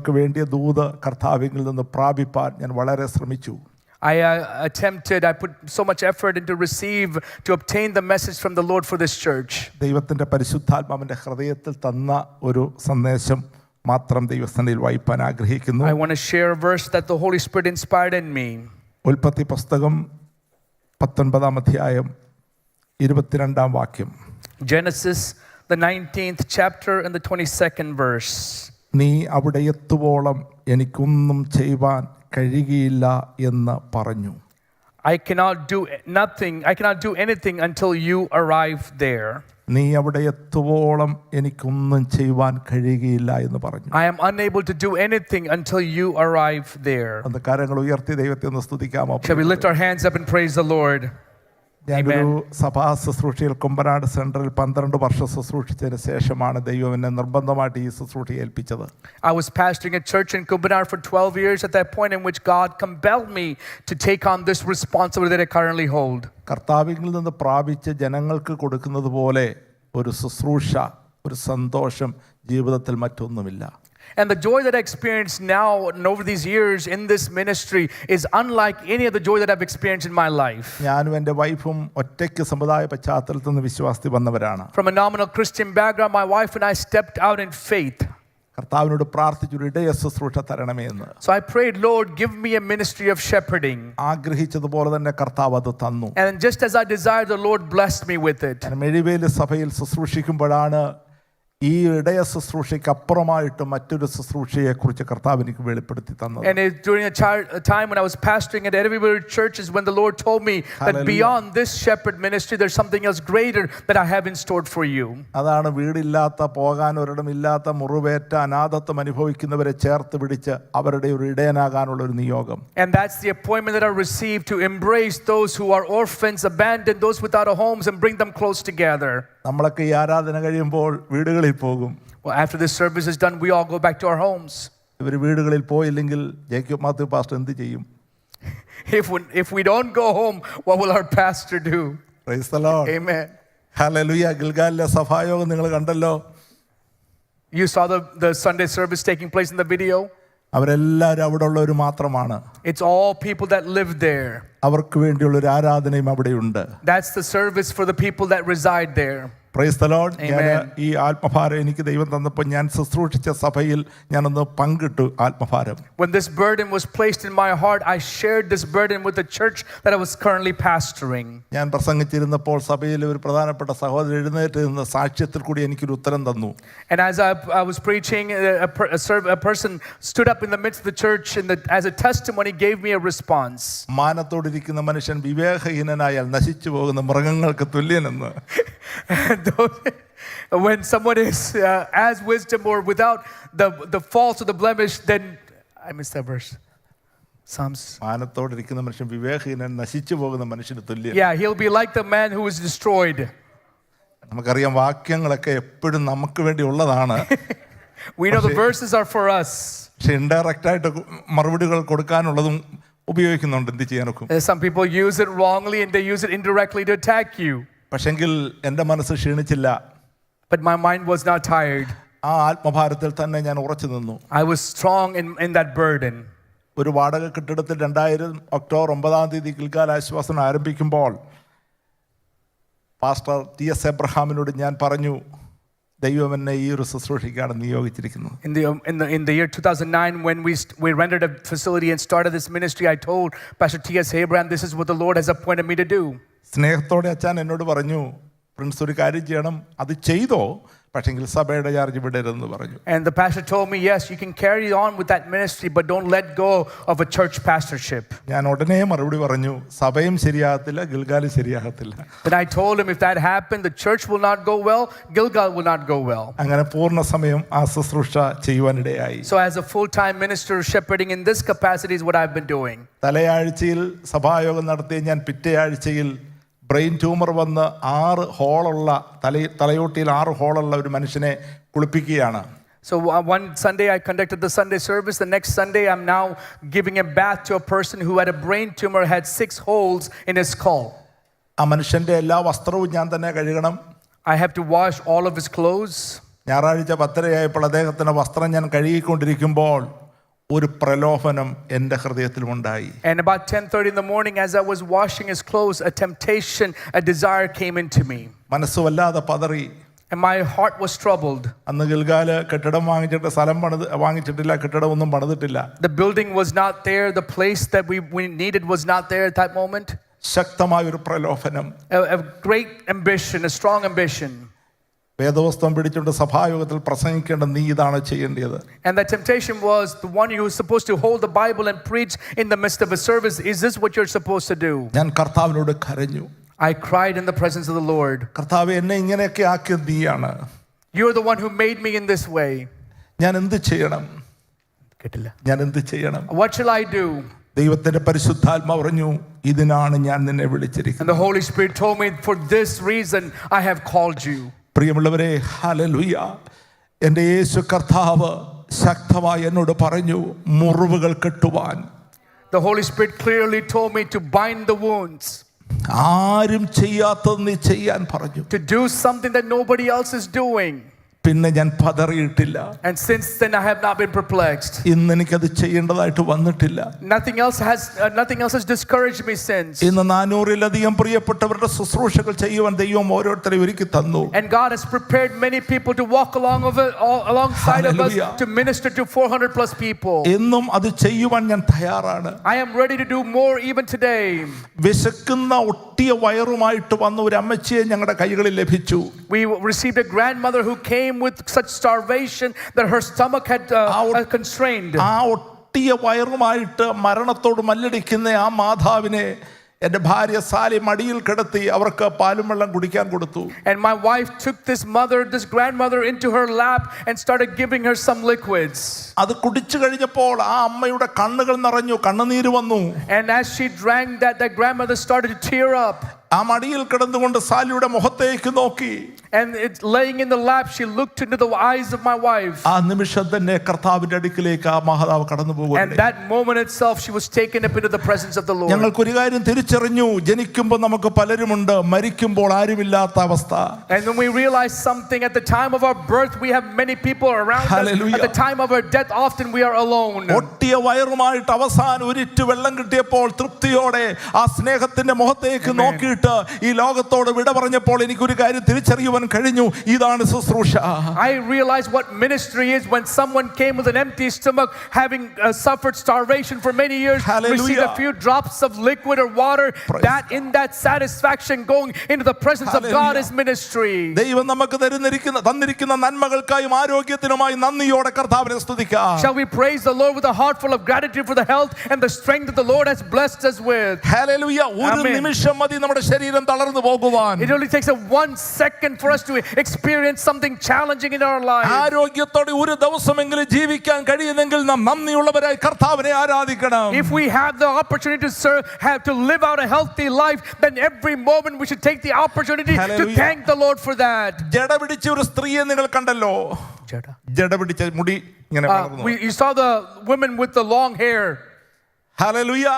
ജനങ്ങൾക്ക് വേണ്ടിയ ദൂത് കർത്താവിൽ നിന്ന് പ്രാപിപ്പാൻ ഞാൻ വളരെ ശ്രമിച്ചു. I put so much effort into to obtain the message from the Lord for this church. ദൈവത്തിന്റെ പരിശുദ്ധാത്മാവിന്റെ ഹൃദയത്തിൽ തന്ന ഒരു സന്ദേശം മാത്രം ദൈവസന്നിധിയിൽ വായിപ്പാൻ ആഗ്രഹിക്കുന്നു. I want to share a verse that the Holy Spirit inspired in me. ഉൽപ്പത്തി പുസ്തകം 19-ാം അധ്യായം 22-ാം വാക്യം. Genesis the 19th chapter and the 22nd verse. നീ അവിടെ എത്തുവോളം എനിക്കൊന്നും ചെയ്യുവാൻ കഴിയുകയില്ല എന്ന് പറഞ്ഞു. I cannot do anything until you arrive there. നീ അവിടെ എത്തുവോളം എനിക്കൊന്നും ചെയ്യുവാൻ കഴിയുകയില്ല എന്ന് പറഞ്ഞു. I am unable to do anything until you arrive there. അന്ന് കരങ്ങൾ ഉയർത്തി ദൈവത്തെ ഒന്ന് സ്തുതിക്കാമോ? Shall we lift our hands up and praise the Lord? ഞാനൊരു സഭാ ശുശ്രൂഷയിൽ കുമ്പനാട് സെൻട്രൽ 12 വർഷം ശുശ്രൂഷിച്ചതിന് ശേഷമാണ് ദൈവം എന്നെ നിർബന്ധമായിട്ട് ഈ ശുശ്രൂഷ ഏൽപ്പിച്ചത്. I was pastoring a church in Kumbanar for 12 years at that point in which God compelled me to take on this responsibility that I currently hold. കർത്താവിൽ നിന്ന് പ്രാപിച്ച് ജനങ്ങൾക്ക് കൊടുക്കുന്നത് പോലെ ഒരു ശുശ്രൂഷ, ഒരു സന്തോഷം ജീവിതത്തിൽ മറ്റൊന്നുമില്ല. And the joy that I experience now and over these years in this ministry is unlike any of the joy that I've experienced in my life. ഞാനും എൻ്റെ വൈഫും ഒറ്റയ്ക്ക് സമുദായ പശ്ചാത്തലത്തിൽ നിന്ന് വിശ്വാസത്തിൽ വന്നവരാണ്. From a nominal Christian background, my wife and I stepped out in faith. കർത്താവിനോട് പ്രാർത്ഥിച്ചു ഒരു ഇടയ ശുശ്രൂഷ തരണമേ എന്ന്. So I prayed, Lord, give me a ministry of shepherding. ആഗ്രഹിച്ചതുപോലെ തന്നെ കർത്താവ് അത് തന്നു. And just as I desired, the Lord blessed me with it. ഞാൻ മെഴിവേലി സഭയിൽ ശുശ്രൂഷിക്കുമ്പോഴാണ് ഈ ഇടയ ശുശ്രൂഷയ്ക്ക് അപ്പുറമായിട്ട് മറ്റൊരു ശുശ്രൂഷയെ കുറിച്ച് കർത്താവ് എനിക്ക് വെളിപ്പെടുത്തി തന്നത്. And during a time when I was pastoring at Everywhere Church is when the Lord told me that beyond this shepherd ministry there's something else greater that I have in store for you. അതാണ് വീടില്ലാത്ത, പോകാൻ ഒരിടമില്ലാത്ത, മുറിവേറ്റ, അനാഥത്വം അനുഭവിക്കുന്നവരെ ചേർത്ത് പിടിച്ച് അവരുടെ ഒരു ഇടയനാകാനുള്ള ഒരു നിയോഗം. And that's the appointment that I received, to embrace those who are orphans, abandoned, those without a homes, and bring them close together. നമ്മളൊക്കെ ഈ ആരാധന കഴിയുമ്പോൾ വീടുകളിൽ പോകും. Well, after this service is done, we all go back to our homes. ഇവർ വീടുകളിൽ പോയില്ലെങ്കിൽ Jacob Mathew pastor എന്ത് ചെയ്യും? If we don't go home, what will our pastor do? Praise the Lord. Amen. Hallelujah. ഗിൽഗാലിലെ സഭായോഗം നിങ്ങൾ കണ്ടല്ലോ. You saw the Sunday service taking place in the video. അവരെല്ലാവരും അവിടെ ഉള്ളവർ മാത്രമാണ്. It's all people that live there. അവർക്ക് വേണ്ടിയുള്ള ഒരു ആരാധനയും അവിടെയുണ്ട്. That's the service for the people that reside there. Praise the Lord. ഞാൻ ഈ ആത്മഭാരം എനിക്ക് ദൈവം തന്നപ്പോൾ ഞാൻ ശുശ്രൂഷിച്ച സഭയിൽ ഞാനൊന്ന് പങ്കിട്ടു ആത്മഭാരം. When this burden was placed in my heart, I shared this burden with the church that I was currently pastoring. ഞാൻ പ്രസംഗിച്ചിരുന്നപ്പോൾ സഭയിലെ ഒരു പ്രധാനപ്പെട്ട സഹോദരൻ എഴുന്നേറ്റ് നിന്ന് സാക്ഷ്യത്തിൽ കൂടി എനിക്കൊരു ഉത്തരം തന്നു. And as I was preaching, a person stood up in the midst of the church and as a testimony gave me a response. മാനത്തോടിരിക്കുന്ന മനുഷ്യൻ വിവേകഹീനനായാൽ നശിച്ചു പോകുന്ന മൃഗങ്ങൾക്ക് തുല്യനെന്ന്. When someone is as wisdom or without the faults or the blemish, then I missed that verse. Psalms. മാനത്തോടിരിക്കുന്ന മനുഷ്യൻ വിവേകഹീനൻ നശിച്ചു പോകുന്ന മനുഷ്യന് തുല്യൻ. Yeah, he'll be like the man who is destroyed. നമുക്കറിയാം വാക്യങ്ങളൊക്കെ എപ്പോഴും നമുക്ക് വേണ്ടി ഉള്ളതാണ്. We know the verses are for us. പക്ഷെ ഇൻഡയറക്റ്റ് ആയിട്ട് മറുപടികൾ കൊടുക്കാനുള്ളതും ഉപയോഗിക്കുന്നുണ്ട്. എന്ത് ചെയ്യാനൊക്കെ. Some people use it wrongly and they use it indirectly to attack you. പക്ഷെങ്കിൽ എൻ്റെ മനസ്സ് ക്ഷീണിച്ചില്ല. But my mind was not tired. ആ ആത്മഭാരത്തിൽ തന്നെ ഞാൻ ഉറച്ചു നിന്നു. I was strong in that burden. ഒരു വാടക കെട്ടിടത്തിൽ 2000 ഒക്ടോബർ 9 ഗിൽഗാൽ ആശ്വാസനം ആരംഭിക്കുമ്പോൾ പാസ്റ്റർ TS എബ്രഹാമിനോട് ഞാൻ പറഞ്ഞു, ദൈവം എന്നെ ഈ ഒരു ശുശ്രൂഷയ്ക്കാണ് നിയോഗിച്ചിരിക്കുന്നത്. In the year 2009 when we rented a facility and started this ministry, I told Pastor TS Abraham, this is what the Lord has appointed me to do. സ്നേഹത്തോടെ അച്ഛൻ എന്നോട് പറഞ്ഞു, പ്രിൻസ് ഒരു കാര്യം ചെയ്യണം, അത് ചെയ്തോ, പക്ഷെങ്കിൽ സഭയുടെ ചാർജ് വിടരുതെന്ന് പറഞ്ഞു. And the pastor told me, yes, you can carry on with that ministry, but don't let go of a church pastorship. ഞാൻ ഉടനെ മറുപടി പറഞ്ഞു, സഭയും ശരിയാകത്തില്ല, ഗിൽഗാലും ശരിയാകത്തില്ല. Then I told him, if that happened, the church will not go well, Gilgal will not go well. അങ്ങനെ പൂർണ്ണ സമയം ആ ശുശ്രൂഷ ചെയ്യുവാനിടയായി. So as a full-time minister shepherding in this capacity is what I've been doing. തലയാഴ്ചയിൽ സഭായോഗം നടത്തി ഞാൻ പിറ്റേ ആഴ്ചയിൽ brain tumour വന്ന് 6 ഹോളുള്ള തലയോട്ടിയിൽ 6 ഹോളുള്ള ഒരു മനുഷ്യനെ കുളിപ്പിക്കുകയാണ്. So one Sunday I conducted the Sunday service. The next Sunday I'm now giving a bath to a person who had a brain tumor, had 6 holes in his skull. ആ മനുഷ്യന്റെ എല്ലാ വസ്ത്രവും ഞാൻ തന്നെ കഴുകണം. I have to wash all of his clothes. ഞായറാഴ്ച 10:30 അദ്ദേഹത്തിൻ്റെ വസ്ത്രം ഞാൻ കഴുകിക്കൊണ്ടിരിക്കുമ്പോൾ ഒരു പ്രലോഭനം എൻ്റെ ഹൃദയത്തിലുമുണ്ടായി. And about 10:30 in the morning, as I was washing his clothes, a temptation, a desire came into me. മനസ്സ് വല്ലാതെ പതറി. And my heart was troubled. അന്ന് ഗിൽഗാല് കെട്ടിടം വാങ്ങിച്ചിട്ടില്ല, കെട്ടിടമൊന്നും പണിതിട്ടില്ല. The building was not there. The place that we needed was not there at that moment. ശക്തമായ ഒരു പ്രലോഭനം. A great ambition, a strong ambition. വേദവസ്തം പിടിച്ചുകൊണ്ട് സഭായോഗത്തിൽ പ്രസംഗിക്കേണ്ട നീ ഇതാണ് ചെയ്യേണ്ടത്. And the temptation was the one who was supposed to hold the Bible and preach in the midst of a service. Is this what you're supposed to do? ഞാൻ കർത്താവിനോട് കരഞ്ഞു. I cried in the presence of the Lord. കർത്താവേ, എന്നെ ഇങ്ങനെയൊക്കെ ആക്കിയത് നീയാണ്. You're the one who made me in this way. ഞാൻ എന്ത് ചെയ്യണം? ഞാൻ എന്ത് ചെയ്യണം? What shall I do? ദൈവത്തിന്റെ പരിശുദ്ധാത്മാവ് പറഞ്ഞു, ഇതിനാണ് ഞാൻ നിന്നെ And വിളിച്ചിരിക്കുന്നത്. the Holy Spirit told me, for this reason I have called you. പ്രിയമുള്ളവരെ, ഹല്ലേലൂയ. എൻ്റെ യേശു കർത്താവ് ശക്തമായി എന്നോട് പറഞ്ഞു, മുറിവുകൾ കെട്ടുവാൻ. The Holy Spirit clearly told me to bind the wounds. ആരും ചെയ്യാത്തത് നീ ചെയ്യാൻ പറഞ്ഞു. To do something that nobody else is doing. പിന്നെ ഞാൻ പതറിയിട്ടില്ല. And since then I have not been perplexed. ഇന്ന് എനിക്കത് ചെയ്യേണ്ടതായിട്ട് വന്നിട്ടില്ല. Nothing else has discouraged me since. ഇന്ന് 400-ലധികം പ്രിയപ്പെട്ടവരുടെ ശുശ്രൂഷകൾ ചെയ്യുവാൻ ദൈവം ഓരോരുത്തരെയും ഒരുക്കി തന്നു. And God has prepared many people to walk alongside of us to minister to 400 plus people. എന്നും അത് ചെയ്യുവാൻ ഞാൻ തയ്യാറാണ്. I am ready to do more even today. വിശക്കുന്ന ഒട്ടിയ വയറുമായിട്ട് വന്ന ഒരു അമ്മച്ചിയെ ഞങ്ങളുടെ കൈകളിൽ ലഭിച്ചു. We received a grandmother who came with such starvation that her stomach had constrained. ആ ഒട്ടിയ വയറുമായിട്ട് മരണത്തോട് മല്ലടിക്കുന്ന ആ മാതാവിനെ എൻ്റെ ഭാര്യ സാലി മടിയിൽ കിടത്തി അവർക്ക് പാലും വെള്ളം കുടിക്കാൻ കൊടുത്തു. And my wife took this grandmother into her lap and started giving her some liquids. അത് കുടിച്ചു കഴിഞ്ഞപ്പോൾ ആ അമ്മയുടെ കണ്ണുകൾ നിറഞ്ഞു, കണ്ണുനീര് വന്നു. And as she drank that grandmother started to tear up. ആ മടിയിൽ കിടന്നുകൊണ്ട് സാലിയുടെ മുഖത്തേക്ക് നോക്കി. And it's laying in the lap, she looked into the eyes of my wife. ആ നിമിഷം തന്നെ കർത്താവിന്റെ അടുക്കിലേക്ക് ആ മഹാതാവ് കടന്നു പോകുന്നു. And that moment itself, she was taken up into the presence of the Lord. ഞങ്ങൾക്ക് ഒരു കാര്യം തിരിച്ചറിഞ്ഞു, ജനിക്കുമ്പോൾ നമുക്ക് പലരുമുണ്ട്, മരിക്കുമ്പോൾ ആരുമില്ലാത്ത അവസ്ഥ. And when we realize something, at the time of our birth we have many people around us. At the time of our death often we are alone. ഒട്ടിയ വയറുമായിട്ട് അവസാനം ഒരിറ്റു വെള്ളം കിട്ടിയപ്പോൾ തൃപ്തിയോടെ ആ സ്നേഹത്തിന്റെ മുഖത്തേക്ക് നോക്കിയിട്ട് ഈ ലോകത്തോട് വിട പറഞ്ഞപ്പോൾ എനിക്കൊരു കാര്യം തിരിച്ചറിയുവാൻ കഴിഞ്ഞു, ഇതാണ് ശുശ്രൂഷ. I realized what ministry is when someone came with an empty stomach, having suffered starvation for many years, received a few drops of liquid or water. That satisfaction going into the presence of God is ministry. ദൈവം നമുക്ക് തന്നിരിക്കുന്ന നന്മകൾക്കായും ആരോഗ്യത്തിനുമായി നന്ദിയോടെ കർത്താവിനെ സ്തുതിക്കാം. Shall we praise the Lord with a heart full of gratitude for the health and the strength that the Lord has blessed us with? Hallelujah. ഒരു നിമിഷം മതി നമ്മുടെ ശരീരം തളർന്നു പോകുവാൻ. It only takes 1 second for us to experience something challenging in our life. ആരോഗ്യത്തോടെ ഒരു ദിവസമെങ്കിലും ജീവിക്കാൻ കഴിയുന്നെങ്കിൽ നാം നന്ദിയുള്ളവരായി കർത്താവിനെ ആരാധിക്കണം. If we have the opportunity to serve, have to live out a healthy life, then every moment we should take the opportunity to thank the Lord for that. ജട പിടിച്ച ഒരു സ്ത്രീയെ നിങ്ങൾ കണ്ടല്ലോ. ജട പിടിച്ച മുടി ഇങ്ങനെ വളർന്നു. You saw the women with the long hair. Hallelujah.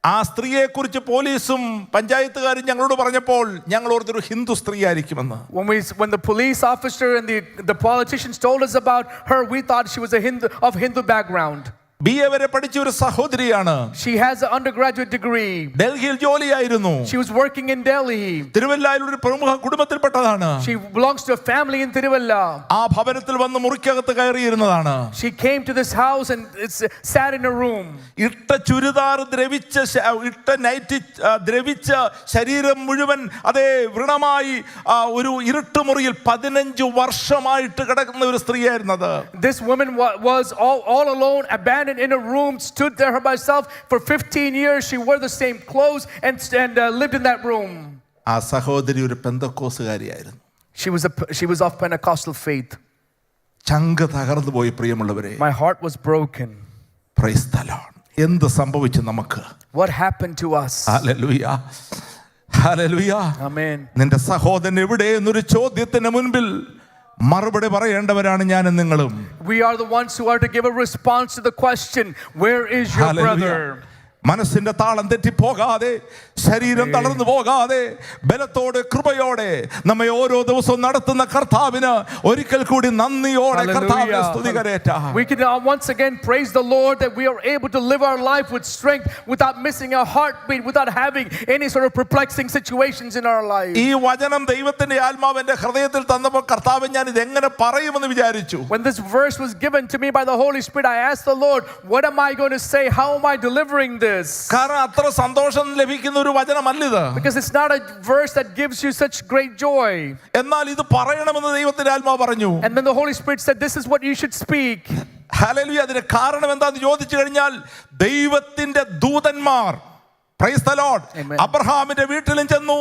ആ സ്ത്രീയെ കുറിച്ച് പോലീസും പഞ്ചായത്തുകാരും ഞങ്ങളോട് പറഞ്ഞപ്പോൾ ഞങ്ങൾ ഓർത്തൊരു ഹിന്ദു സ്ത്രീ ആയിരിക്കുമെന്ന്. When the police officer and the politicians told us about her, we thought she was of Hindu background. BA വരെ പഠിച്ച ഒരു സഹോദരിയാണ്. She has an undergraduate degree. ഡൽഹിയിൽ ജോലിയായിരുന്നു. She was working in Delhi. തിരുവല്ലയിൽ ഒരു പ്രമുഖ കുടുംബത്തിൽപ്പെട്ടതാണ്. She belongs to a family in Tiruvalla. ആ ഭവനത്തിൽ വന്ന് മുറിക്കകത്ത് കയറിയിരുന്നതാണ്. She came to this house and sat in a room. ഇട്ട ചുരിദാർ ഇട്ട നൈറ്റി ദ്രവിച്ച ശരീരം മുഴുവൻ അതേ വ്രണമായി ഒരു ഇരുട്ടുമുറിയിൽ 15 വർഷമായിട്ട് കിടക്കുന്ന ഒരു സ്ത്രീയായിരുന്നത്. This woman was all alone, abandoned in a room, stood there by herself for 15 years. She wore the same clothes and lived in that room. ആ സഹോദരി ഒരു പെന്തക്കോസുകാരിയായിരുന്നു. She was of Pentecostal faith. ചങ്ക് തകർന്നു പോയി പ്രിയമുള്ളവരെ. My heart was broken. Praise the Lord. എന്ത് സംഭവിച്ചു നമുക്ക്? What happened to us? Hallelujah. Hallelujah. Amen. നിന്റെ സഹോദരൻ എവിടെ എന്നൊരു ചോദ്യത്തിന് മുൻപിൽ മറുപടി പറയേണ്ടവരാണ് ഞാനും നിങ്ങളും. We are the ones who are to give a response to the question, where is your brother? മനസ്സിന്റെ താളം തെറ്റിപ്പോകാതെ, ശരീരം തളർന്നു പോകാതെ, ബലത്തോടെ കൃപയോടെ നമ്മെ ഓരോ ദിവസവും നടത്തുന്ന കർത്താവിന് ഒരിക്കൽ കൂടി നന്ദിയോടെ കർത്താവിനെ സ്തുതി കരേറ്റാം. We can once again praise the Lord that we are able to live our life with strength, without missing a heartbeat, without having any sort of perplexing situations in our life. ഈ വചനം ദൈവത്തിന്റെ ആത്മാവ് എന്റെ ഹൃദയത്തിൽ തന്നപ്പോൾ കർത്താവ് ഞാൻ ഇത് എങ്ങനെ പറയുമെന്ന് വിചാരിച്ചു. When this verse was given to me by the Holy Spirit, I asked the Lord, what am I going to say? How am I delivering this? കാരണം അത്ര സന്തോഷം ലഭിക്കുന്ന ഒരു വചനമല്ലിത്. Because it's not a verse that gives you such great joy. എന്നാൽ ഇത് പറയണമെന്ന് ദൈവത്തിന്റെ ആത്മാവ് പറഞ്ഞു. And then the Holy Spirit said, this is what you should speak. Hallelujah. അതിന്റെ കാരണം എന്താണെന്ന് ചോദിച്ചു കഴിഞ്ഞാൽ ദൈവത്തിന്റെ ദൂതന്മാർ, പ്രൈസ് ദി ലോർഡ്, അബ്രഹാമിന്റെ വീട്ടിലും ചെന്നു,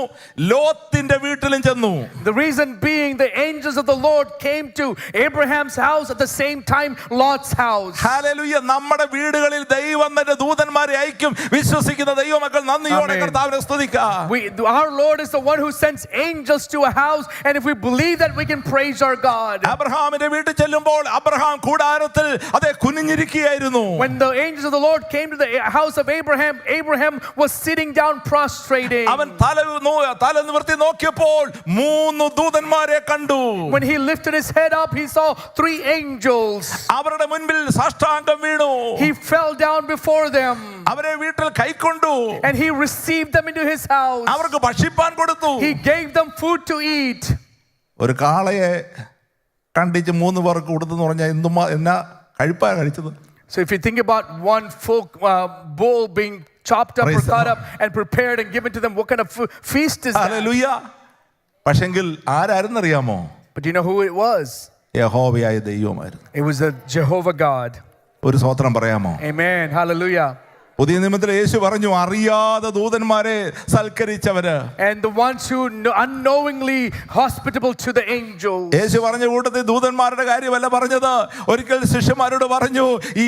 ലോത്തിന്റെ വീട്ടിലും ചെന്നു. The reason being, the angels of the Lord came to Abraham's house at the same time Lot's house. Hallelujah. നമ്മുടെ വീടുകളിൽ ദൈവം തന്റെ ദൂതന്മാരെ അയക്കും. വിശ്വസിക്കുന്ന ദൈവമക്കൾ നന്ദിയോടെ കർത്താവിനെ സ്തുതിക്കാം. Our Lord is the one who sends angels to a house, and if we believe that, we can praise our God. അബ്രഹാമിന്റെ വീട്ടിൽ ചെല്ലുമ്പോൾ അബ്രഹാം കൂടാരത്തിൽ അതേ കുനിഞ്ഞിരിക്കുകയായിരുന്നു. When the angels of the Lord came to the house of Abraham, Abraham was sitting down prostrating. അവൻ തല നിവർത്തി നോക്കിയപ്പോൾ 3 ദൂതന്മാരെ കണ്ടു. When he lifted his head up, he saw 3 angels. അവരുടെ മുൻപിൽ സാഷ്ടാംഗം വീണു. He fell down before them. അവരെ വീട്ടിൽ കൈക്കൊണ്ടു. And he received them into his house. അവർക്ക് ഭക്ഷിപ്പാൻ കൊടുത്തു. He gave them food to eat. ഒരു കാളയെ കണ്ടിച്ച് 3 പേർക്ക് കൊടുത്തെന്ന് പറഞ്ഞാൽ എന്നാ കഴിപ്പാ കഴിച്ചത്? So if you think about one full bull being chopped up or cut up and prepared and given to them, what kind of feast is that? Hallelujah. പക്ഷെങ്കിൽ ആരായിരുന്നറിയാമോ? But do you know who it was? യഹോവയായ ദൈവമായിരുന്നു. It was the Jehovah God. ഒരു സ്തോത്രം പറയാമോ? Amen. Hallelujah. പുതിയ നിയമത്തിൽ യേശു പറഞ്ഞു, അറിയാതെ ദൂതന്മാരെ സൽക്കരിച്ചവര്. And the ones who unknowingly hospitable to the angels. യേശു പറഞ്ഞ കൂട്ടത്തിൽ ദൂതന്മാരുടെ കാര്യമല്ല പറഞ്ഞത്. ഒരിക്കൽ ശിഷ്യന്മാരോട് പറഞ്ഞു, ഈ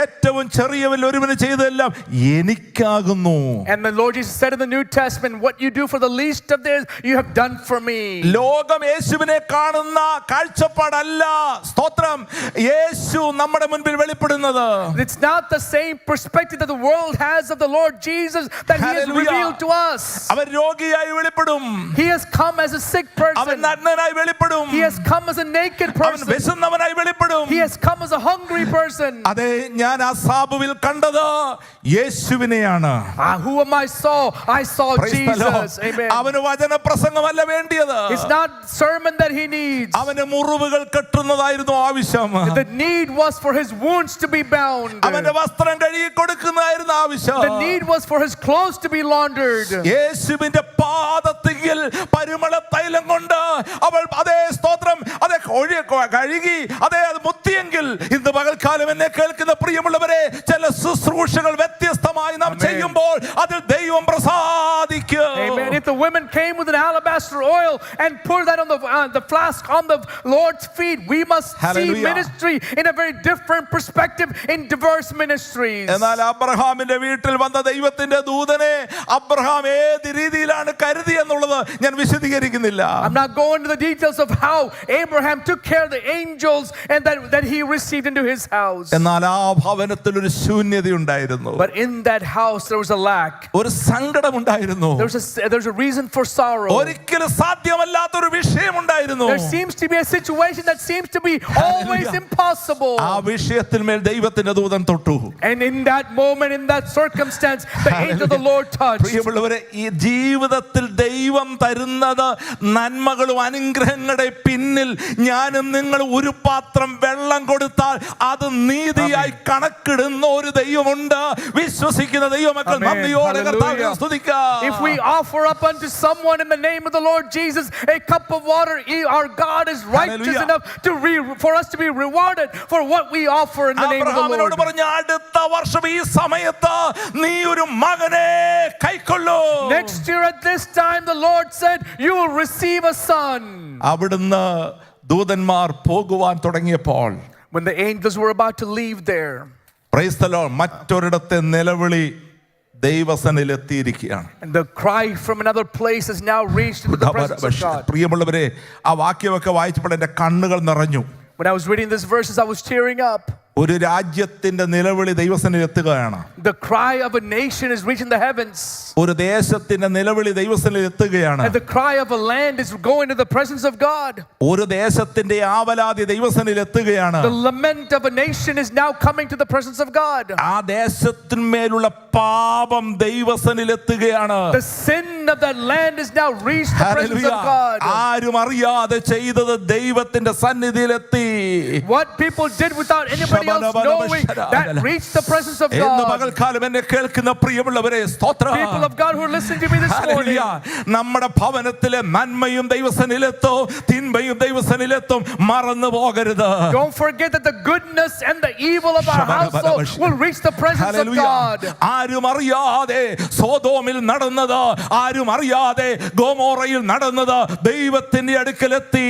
ഏറ്റവും ചെറിയവരിൽ ഒരുവന് ചെയ്തതെല്ലാം എനിക്കാകുന്നു. And the Lord Jesus said in the New Testament, what you do for the least of this, you have done for me. ലോകം യേശുവിനെ കാണുന്ന കാഴ്ചപ്പാടല്ല, സ്തോത്രം, യേശു നമ്മുടെ മുൻപിൽ വെളിപ്പെടുന്നത്. It's not the same perspective that the world has of the Lord Jesus that he has revealed to us. അവൻ രോഗിയായി വെളിപ്പെടും. He has come as a sick person. അവൻ നഗ്നനായി വെളിപ്പെടും. He has come as a naked person. അവൻ വിശന്നവനായി വെളിപ്പെടും. He has come as a hungry person. അതെ, ഞാൻ ആസാബുവിൽ കണ്ടത് യേശുവിനെയാണ്. Who am I saw? I saw Jesus. Amen. അവന് വചന പ്രസംഗമല്ല വേണ്ടിയത്. It's not sermon that he needs. അവന് മുറിവുകൾ കെട്ടുന്നതായിരുന്നു ആവശ്യം. The need was for his wounds to be bound. അവന്റെ വസ്ത്രം കഴുകി കൊടുക്കുന്നതായിരുന്നു ആവശ്യം. The need was for his clothes to be laundered. യേശുവിന്റെ പാദത്തിൽ പരിമള തൈലം കൊണ്ട് അവൾ അതേ സ്തോത്രം അതേ കഴുകി അതേ അത് മുത്തിയെങ്കിൽ, ഇന്ന് പകൽക്കാലം എന്നെ കേൾക്കുന്ന പ്രിയമുള്ളവരെ, ചില ശുശ്രൂഷകൾ വ്യത്യസ്തമായി നാം ചെയ്യുമ്പോൾ അതിൽ ദൈവം പ്രസാദിക്കും. Amen. If the women came with an alabaster oil and poured that on the flask on the Lord's feet, we must see ministry in a very different perspective in diverse ministries. എന്നാൽ അബ്രഹാമിന്റെ വീട്ടിൽ വന്ന ദൈവത്തിന്റെ ദൂതനെ Abraham ഏത് രീതിയിലാണ് കരുതി എന്നുള്ളത് ഞാൻ വിശദീകരിക്കുന്നില്ല. I'm not going into the details of how Abraham took care of the angels and that he received into his house. എന്നാൽ ആ ഭവനത്തിൽ ഒരു ശൂന്യത ഉണ്ടായിരുന്നു. But in that house there was a lack. ഒരു സങ്കടം ഉണ്ടായിരുന്നു. There's a reason for sorrow. ഒരിക്കലും സാധ്യമല്ലാത്ത ഒരു വിഷയം ഉണ്ടായിരുന്നു. There seems to be a situation that seems to be always impossible. ആ വിഷയത്തിൽ മേൽ ദൈവത്തിന്റെ ദൂതൻ തൊട്ടു. And in that moment, in that circumstance, the angel of the Lord touched. പ്രിയമുള്ളവരെ, ഈ ജീവിതത്തിൽ ദൈവം തരുന്നത് നന്മകളും അനുഗ്രഹങ്ങളുടെ പിന്നിൽ ഞാനും നിങ്ങൾ ഒരു പാത്രം വെള്ളം കൊടുത്താൽ അത് നീതിയായി കണക്കിടുന്ന ഒരു ദൈവമുണ്ട്. വിശ്വസിക്കുന്ന ദൈവമക്കൾ നന്ദിയോടെ കർത്താവിനെ സ്തുതിക്കാം. If we offer up unto someone in the name of the Lord Jesus a cup of water, our God is righteous enough for us to be rewarded for what we offer in the name of the Lord. പറഞ്ഞ അടുത്ത വർഷം ഈ സമയത്ത് നീ ഒരു മകനെ കൈക്കൊള്ളൂ. Next year at this time the Lord said you will receive a son. അവിടുന്ന് ദൂതന്മാർ പോകുവാൻ തുടങ്ങിയപ്പോൾ, when the angels were about to leave there, praise the lord, മറ്റൊരിടത്തെ നിലവിളി ദൈവസന്നിധിയിൽ എത്തിയിരിക്കുകയാണ്. and the cry from another place has now reached into the presence of God. പ്രിയമുള്ളവരെ, ആ വാക്യമൊക്കെ വായിച്ചപ്പോൾ എൻ്റെ കണ്ണുകൾ നിറഞ്ഞു. When I was reading these verses, I was tearing up. ഒരു രാജ്യത്തിന്റെ നിലവിളി ദൈവസന്നിധിയിൽ എത്തുകയാണ്. The cry of a nation is reaching the heavens. ഒരു ദേശത്തിന്റെ നിലവിളി ദൈവസന്നിധിയിൽ എത്തുകയാണ്. And the cry of a land is going to the presence of God. ഒരു ദേശത്തിന്റെ ആവലാതി ദൈവസന്നിധിയിൽ എത്തുകയാണ്. The lament of a nation is now coming to the presence of God. ആ ദേശത്തിന്മേലുള്ള പാപം ദൈവസന്നിധിയിൽ എത്തുകയാണ്. The sin of that land is now reached the presence of God. ആരും അറിയാതെ ചെയ്തത് ദൈവത്തിന്റെ സന്നിധിയിൽ എത്തി. What people did without anybody else knowing, that reached the presence of ഇന്ന് God. പകൽക്കാലം എന്നെ കേൾക്കുന്ന പ്രിയമുള്ളവരെ സ്തോത്രം. People of God who are listening to me this morning, നമ്മുടെ ഭവനത്തിലെ നന്മയും ദൈവസന്നിധിയിലെത്തും, തിന്മയും ദൈവസന്നിധിയിലെത്തും. മറന്നു പോകരുത്. don't forget that the goodness and the evil of our household will reach the presence of God. ആരും അറിയാതെ സോദോമിൽ നടന്നത്, ആരും അറിയാതെ ഗൊമോറയിൽ നടന്നത് ദൈവത്തിന്റെ അടുക്കലെത്തി.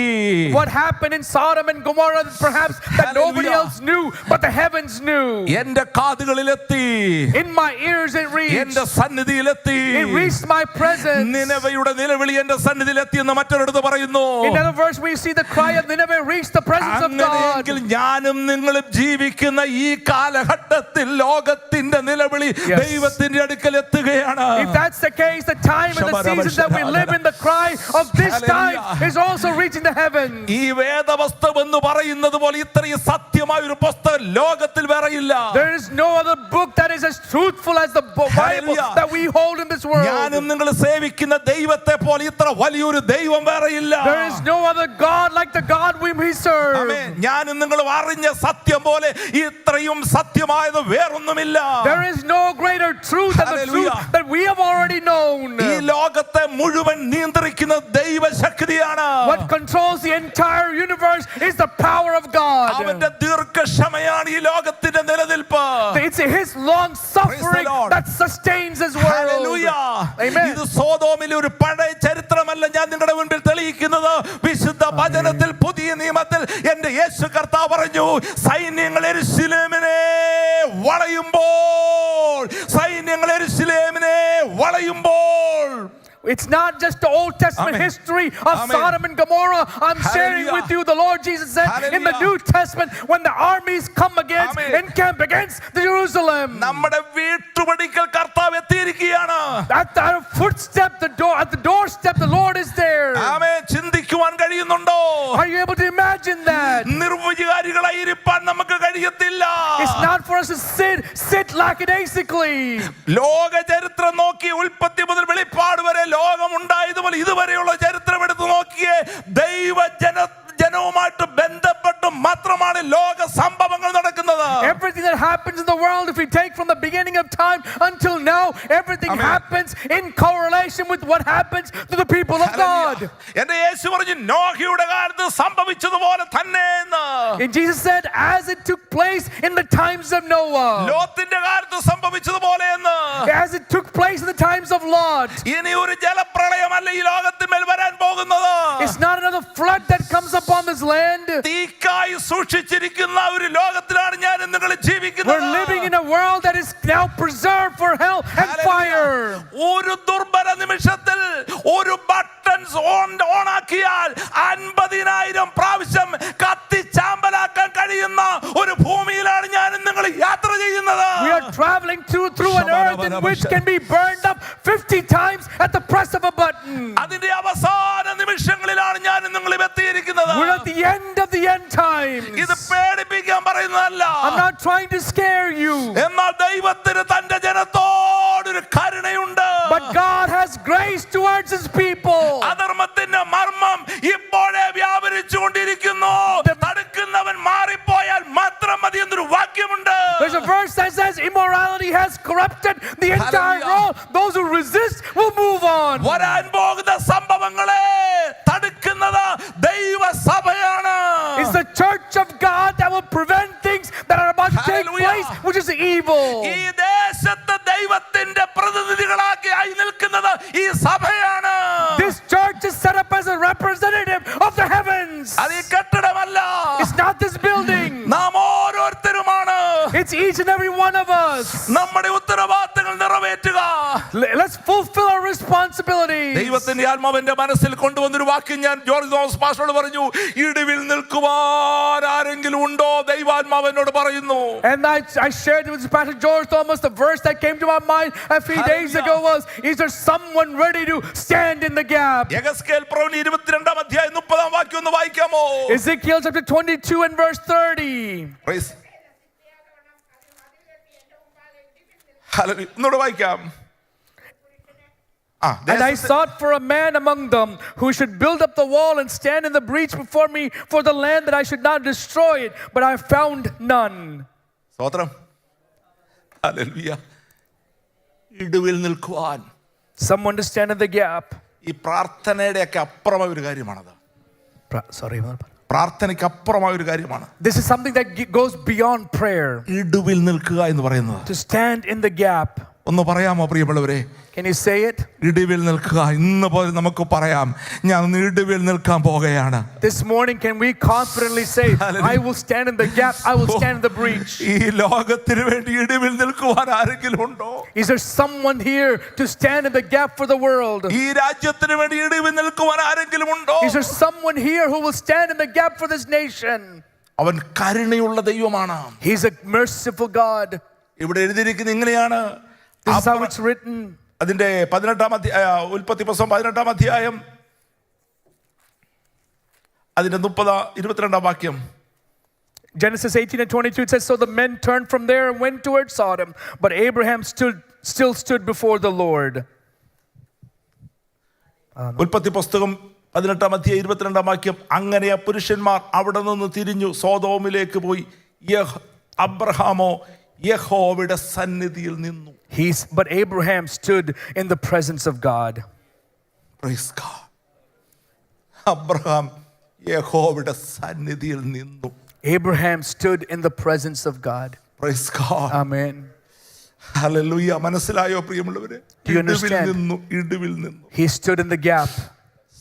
What happened in Sodom and Gomorrah perhaps that nobody else knew, but the heavens knew. എന്റെ കാതുകളിലെത്തി. In my ears it reached. എന്റെ സന്നിധിയിലെത്തി. It reached my presence. നിനവയുടെ നിലവിളി എന്റെ സന്നിധിയിലെത്തി എന്ന് മറ്റൊരിടത്ത് പറയുന്നു. In other words, we see the cry of Nineveh reach the presence of God. അങ്ങനെയെങ്കിൽ ഞാനും നിങ്ങളും ജീവിക്കുന്ന ഈ കാലഘട്ടത്തിൽ ലോകത്തിന്റെ നിലവിളി ദൈവത്തിന്റെ അടുക്കൽ എത്തുകയാണ്. If that's the case, the time and the season that we live in, the cry of this time is also reaching the heavens. ഈ വേദപുസ്തകം എന്ന് പറയുന്നത് പോലെ ഇത്രയും സത്യമായ ഒരു പുസ്തകം ലോകത്തിൽ വേറെയില്ല. There is no other book that is as truthful as the Bible that we hold in this world. ഞാനും നിങ്ങൾ സേവിക്കുന്ന ദൈവത്തെ പോലെ ഇത്ര വലിയൊരു ദൈവം വേറെയില്ല. There is no other God like the God we serve. ആമേൻ. ഞാനും നിങ്ങൾ അറിഞ്ഞ സത്യം പോലെ ഇത്രയും സത്യമായത് വേറൊന്നുമില്ല. There is no greater truth than the truth that we have already known. ഈ ലോകത്തെ മുഴുവൻ നിയന്ത്രിക്കുന്ന ദൈവശക്തിയാണ്. What controls the entire universe is the power of God. അവന്റെ ദീർഘക്ഷമയാണ് ഈ ലോകത്തിന്റെ നിലനിൽപ്പ്. It's his long suffering that sustains his world. Hallelujah. Amen. ഇത് സോദോമിലെ ഒരു പഴയ ചരിത്രമല്ല ഞാൻ നിങ്ങളുടെ മുൻപിൽ തെളിയിക്കുന്നത്. വിശുദ്ധ വചനത്തിൽ പുതിയ നിയമത്തിൽ എന്റെ യേശു കർത്താവ് പറഞ്ഞു, സൈന്യങ്ങൾ യെരൂശലേമിനെ വളയുമ്പോൾ, സൈന്യങ്ങൾ യെരൂശലേമിനെ വളയുമ്പോൾ. It's not just the Old Testament history of Sodom and Gomorrah. I'm sharing with you, the Lord Jesus said in the New Testament, when the armies come against, encamp against Jerusalem. നമ്മുടെ വീട്ടുപടിക്കൽ കർത്താവ് എത്തിയിരിക്കുകയാണ്. At the footstep, at the doorstep, the Lord is there. ആമേൻ. ചിന്തിക്കുവാൻ കഴിയുന്നുണ്ടോ? Are you able to imagine that? നിർവികാരികളായി ഇരിപ്പാൻ നമുക്ക് കഴിയത്തില്ല. It's not for us to sit lackadaisically. ലോക ചരിത്രം നോക്കി ഉൽപ്പത്തി മുതൽ വെളിപ്പാട് വരെ ലോകം ഉണ്ടായതുപോലെ ഇതുവരെയുള്ള ചരിത്രം എടുത്തു നോക്കിയേ, ജനവുമായിട്ട് ബന്ധപ്പെട്ട് മാത്രമാണ് ലോക സംഭവങ്ങൾ നടക്കുന്നത്. Everything that happens in the world, if we take from the beginning of time until now, everything happens in correlation with what happens to the people of God. എന്റെ യേശു പറഞ്ഞു, നോഹയുടെ കാലത്ത് സംഭവിച്ചതുപോലെ തന്നെ. And Jesus said, as it took place in the times of Noah, ലോത്തിന്റെ കാലത്ത് സംഭവിച്ചതുപോലെ, as it took place in the times of Lot. ഇനി ഒരു ജലപ്രളയമല്ല ഈ ലോകത്തിന്മേൽ വരാൻ പോകുന്നത്. It's not another flood that comes upon this land. തീക്കായി സൂക്ഷിച്ചിരിക്കുന്ന ഒരു ലോകത്തിലാണ് ഞാൻ നിങ്ങൾ ജീവിക്കുന്നത്. We're living in a world that is now preserved for hell and fire. ഒരു ദുർബല നിമിഷത്തിൽ ഒരു ബട്ടൺസ് ഓൺ ആക്കിയാൽ 50,000 പ്രാവശ്യം കത്തിച്ചാമ്പലാക്കാൻ കഴിയുന്ന ഒരു ഭൂമിയിലാണ് ഞാൻ നിങ്ങൾ യാത്ര ചെയ്യുന്നത്. We are traveling through an earth in which can be burned up 50 times at the press of a button. അതിന്റെ അവസാന നിമിഷങ്ങളിലാണ് ഞാൻ നിങ്ങൾ എത്തിയിരിക്കുന്നത്. We're at the end of the end times. ഇത് പേടിപ്പിക്കാൻ പറയുന്നതല്ല. I'm not trying to scare you. എന്നാൽ ദൈവത്തിന് തന്റെ ജനത്തോടൊരു കരുണയുണ്ട്. But God has grace towards his people. അധർമ്മത്തിന്റെ മർമ്മം ഇപ്പോഴേ വ്യാപരിച്ചുകൊണ്ടിരിക്കുന്നു. തടുക്കുന്നവൻ മാറിപ്പോയാൽ മാത്രം മതി എന്നൊരു വാക്യമുണ്ട്. There's a verse that says immorality has corrupted the entire world. Those who resist will move on. വരാൻ പോകുന്ന സംഭവങ്ങളെ തടുക്കുന്നത് ദൈവസഭയാണ്. It's the church of God that will prevent things that are about to take place, which is evil. ഈ ദേശത്തെ ദൈവത്തിന്റെ പ്രതിനിധികളാക്കി ആയി നിൽക്കുന്നത് ഈ സഭയാണ്. This church is set up as a representative of the heavens. അത് ഈ കെട്ടിടമല്ല. It's not this building. നാം ഓരോരുത്തരുമാണ്. It's each and every one of us. നമ്മുടെ ഉത്തരവാദിത്തങ്ങൾ നിറവേറ്റുക. Let's fulfill fulfill our responsibilities. ദൈവത്തിന്റെ ആത്മാവിന്റെ മനസ്സിൽ കൊണ്ടുവന്നൊരു വാക്യം ഞാൻ ജോർജ് തോമസ് പാസ്റ്ററോട് പറഞ്ഞു, ഇടിവിൽ നിൽക്കുവാൻ ആരെങ്കിലും ഉണ്ടോ? ദൈവാത്മാവനോട് പറയുന്നു. And I shared with Pastor George Thomas the verse that came to my mind a few days ago was, is there someone ready to stand in the gap? യെഹെസ്കേൽ പ്രവചനം 22-ാം അധ്യായം 30-ാം വാക്യം ഒന്ന് വായിക്കാമോ? Ezekiel chapter 22 and verse 30. Praise. Hallelujah. ഒന്നുകൂടെ വായിക്കാം. And I sought for a man among them who should build up the wall and stand in the breach before me for the land, that I should not destroy it, but I found none. സ്തോത്രം. Hallelujah. ഇടിവിൽ നിൽക്കുവാൻ, someone to stand in the gap. ഈ പ്രാർത്ഥനയുടെ ഒക്കെ അപ്പുറമായ ഒരു കാര്യമാണത്. പ്രാർത്ഥനയ്ക്ക് അപ്പുറമായ ഒരു കാര്യമാണ്. This is something that goes beyond prayer. ഇടിവിൽ നിൽക്കുക എന്ന് പറയുന്നത്. To stand in the gap. ഒന്ന് പറയാമോ പ്രിയമുള്ളവരെ? Can you say it? ഇടിവിൽ നിൽക്കുക. ഇന്ന് പോലും നമുക്ക് പറയാം, ഞാൻ ഇടിവിൽ നിൽക്കാൻ പോകുകയാണ്. This morning can we confidently say, I will stand in the gap, I will stand in the breach. ഈ ലോകത്തിന് വേണ്ടി ഇടിവിൽ നിൽക്കുവാൻ ആരെങ്കിലും ഉണ്ടോ? Is there someone here to stand in the gap for the world? ഈ രാജ്യത്തിന് വേണ്ടി ഇടിവിൽ നിൽക്കുവാൻ ആരെങ്കിലും ഉണ്ടോ? Is there someone here who will stand in the gap for this nation? അവൻ കരുണയുള്ള ദൈവമാണ്. He is a merciful God. ഇവിടെ എഴുതിയിരിക്കുന്നത് ഇങ്ങനെയാണ്. This is how it's written. അതിന്റെ 18-ാം അധ്യായം, ഉൽപ്പത്തി പുസ്തകം 18-ാം അധ്യായം അതിന്റെ 22-ാം വാക്യം. Genesis 18 and 22, it says, so the men turned from there and went towards Sodom, but Abraham still stood before the Lord. ഉൽപ്പത്തി പുസ്തകം 18-ാം അധ്യായം 22-ാം വാക്യം. അങ്ങനെ ആ പുരുഷന്മാർ അവിടെ നിന്ന് തിരിഞ്ഞു സോദോമിലേക്ക് പോയി. അബ്രഹാമോ യഹോവയുടെ സന്നിധിയിൽ നിന്നു. But Abraham stood in the presence of God. Praise God. Abraham യഹോവയുടെ സന്നിധിയിൽ നിന്നു. Abraham stood in the presence of God. Praise God. Amen. Hallelujah. മനസ്സിലായോ പ്രിയമുള്ളവരെ? Do you understand? ഇടിവിൽ നിന്നു. He stood in the gap.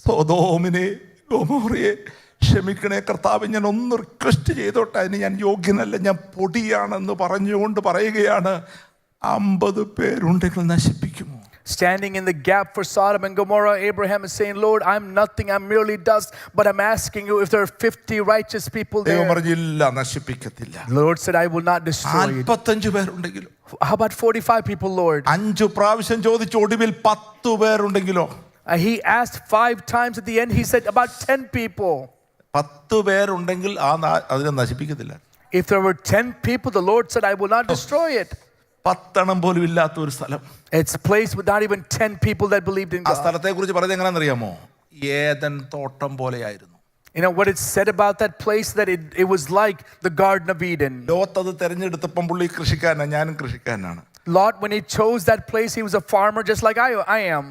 സോദോമിനെ ഗൊമോറയെ ക്ഷമിക്കണേ കർത്താവ്, ഞാൻ ഒന്ന് റിക്വസ്റ്റ് ചെയ്തോട്ടെ, അതിന് ഞാൻ യോഗ്യനല്ല, ഞാൻ പൊടിയാണെന്ന് പറഞ്ഞുകൊണ്ട് പറയുകയാണ്, 50 പേരുണ്ടെങ്കിൽ നശിപ്പിക്കുമോ? Standing in the gap for Sodom and Gomorrah, Abraham is saying, Lord, I'm nothing, I'm merely dust, but I'm asking you if there are 50 righteous people there. ദൈവം പറഞ്ഞില്ല, നശിപ്പിക്കത്തില്ല. The Lord said, I will not destroy it. 45 പേരുണ്ടെങ്കിലോ? How about 45 people, Lord? 5 പ്രാവശ്യം ചോദിച്ചു, ഒടുവിൽ 10 പേരുണ്ടെങ്കിലോ? He asked 5 times. At the end, he said about 10 people. 10 പേരുണ്ടെങ്കിൽ അതിനെ നശിപ്പിക്കത്തില്ല. If there were 10 people, the Lord said, I will not destroy it. 10 പോലും ഇല്ലാത്ത ഒരു സ്ഥലം. It's a place with not even 10 people that believed in ആ God. സ്ഥലത്തെ കുറിച്ച് പറയുന്നത് എങ്ങനെയാണെന്ന് അറിയാമോ? ഏദൻ തോട്ടം പോലെയായിരുന്നു. You know what it said about that place? That it was like the Garden of Eden. Lot അത് തെരഞ്ഞെടുത്തപ്പം പുള്ളി കൃഷിക്കാരനാണ്, ഞാനും കൃഷിക്കാരനാണ്. Lot, when he chose that place, he was a farmer just like I am.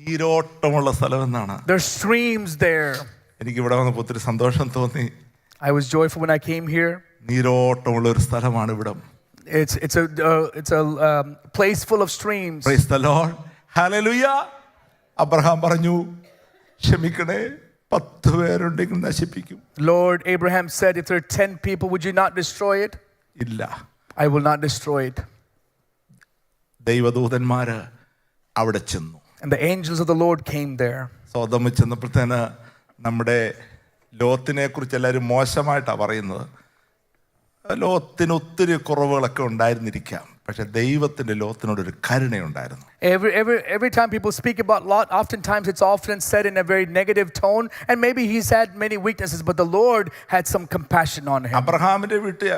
നീരോട്ടമുള്ള സ്ഥലം എന്നാണ്. There's streams there. എനിക്ക് ഇവിടെ വന്നപ്പോൾ ഒത്തിരി സന്തോഷം തോന്നി. I was joyful when I came here. നീരോട്ടമുള്ള ഒരു സ്ഥലമാണ് ഇവിടം. It's a place full of streams. Praise the Lord. Hallelujah. Abraham പറഞ്ഞു, ക്ഷമിക്കണേ, 10 പേരുണ്ടെങ്കിൽ നശിപ്പിക്കും. Lord, Abraham said, if there are 10 people, would you not destroy it? ഇല്ല. I will not destroy it. ദൈവദൂതന്മാര് അവിടെ ചെന്നു. And the angels of the Lord came there. സോദോമിൽ ചെന്നപ്പോഴത്തേന് നമ്മുടെ ലോത്തിനെ കുറിച്ച് എല്ലാവരും മോശമായിട്ടാണ് പറയുന്നത്. ലോത്തിന് ഒത്തിരി കുറവുകളൊക്കെ ഉണ്ടായിരുന്നിരിക്കാം, പക്ഷെ ദൈവത്തിന്റെ ലോത്തിനോടൊരു കരുണയുണ്ടായിരുന്നു. Every time people speak about Lot, oftentimes it's often said in a very negative tone, and maybe he's had many weaknesses, but the Lord had some compassion on him. അബ്രഹാമിന്റെ വീട്ടിൽ